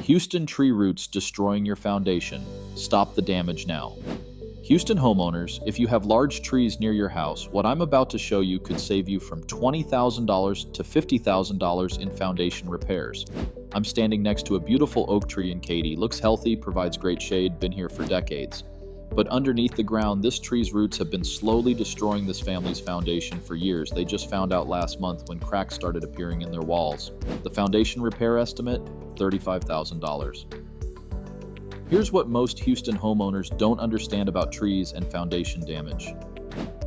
Houston tree roots destroying your foundation. Stop the damage now. Houston homeowners, if you have large trees near your house, what I'm about to show you could save you from $20,000 to $50,000 in foundation repairs. I'm standing next to a beautiful oak tree in Katy. Looks healthy, provides great shade, been here for decades. But underneath the ground, this tree's roots have been slowly destroying this family's foundation for years. They just found out last month when cracks started appearing in their walls. The foundation repair estimate, $35,000. Here's what most Houston homeowners don't understand about trees and foundation damage.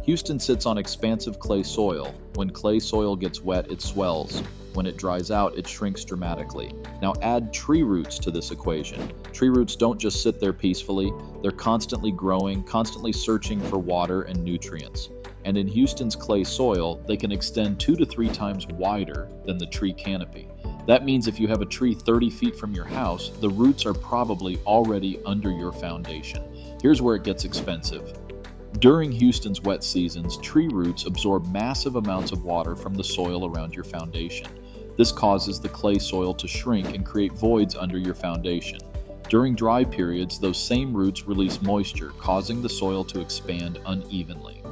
Houston sits on expansive clay soil. When clay soil gets wet, it swells. When it dries out, it shrinks dramatically. Now add tree roots to this equation. Tree roots don't just sit there peacefully, they're constantly growing, constantly searching for water and nutrients. And in Houston's clay soil, they can extend 2 to 3 times wider than the tree canopy. That means if you have a tree 30 feet from your house, the roots are probably already under your foundation. Here's where it gets expensive. During Houston's wet seasons, tree roots absorb massive amounts of water from the soil around your foundation. This causes the clay soil to shrink and create voids under your foundation. During dry periods, those same roots release moisture, causing the soil to expand unevenly.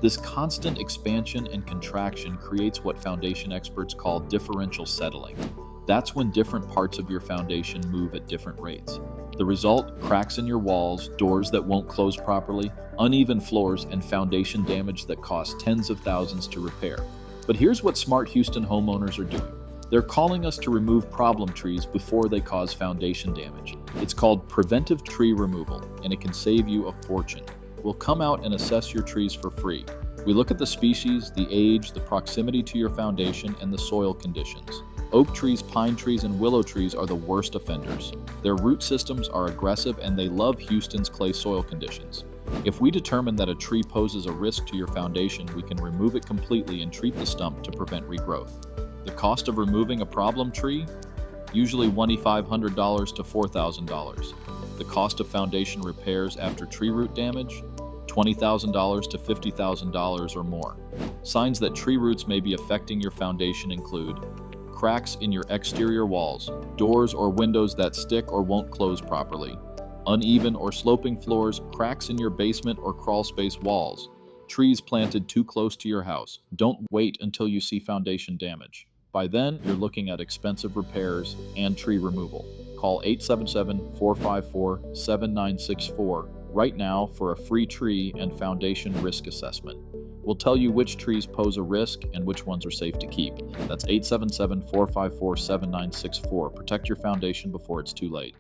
This constant expansion and contraction creates what foundation experts call differential settling. That's when different parts of your foundation move at different rates. The result, cracks in your walls, doors that won't close properly, uneven floors, and foundation damage that costs tens of thousands to repair. But here's what smart Houston homeowners are doing. They're calling us to remove problem trees before they cause foundation damage. It's called preventive tree removal, and it can save you a fortune. We'll come out and assess your trees for free. We look at the species, the age, the proximity to your foundation, and the soil conditions. Oak trees, pine trees, and willow trees are the worst offenders. Their root systems are aggressive and they love Houston's clay soil conditions. If we determine that a tree poses a risk to your foundation, we can remove it completely and treat the stump to prevent regrowth. The cost of removing a problem tree? Usually $2,500 to $4,000. The cost of foundation repairs after tree root damage? $20,000 to $50,000 or more. Signs that tree roots may be affecting your foundation include cracks in your exterior walls, doors or windows that stick or won't close properly, uneven or sloping floors, cracks in your basement or crawl space walls, trees planted too close to your house. Don't wait until you see foundation damage. By then, you're looking at expensive repairs and tree removal. Call 877-454-7964 right now for a free tree and foundation risk assessment. We'll tell you which trees pose a risk and which ones are safe to keep. That's 877-454-7964. Protect your foundation before it's too late.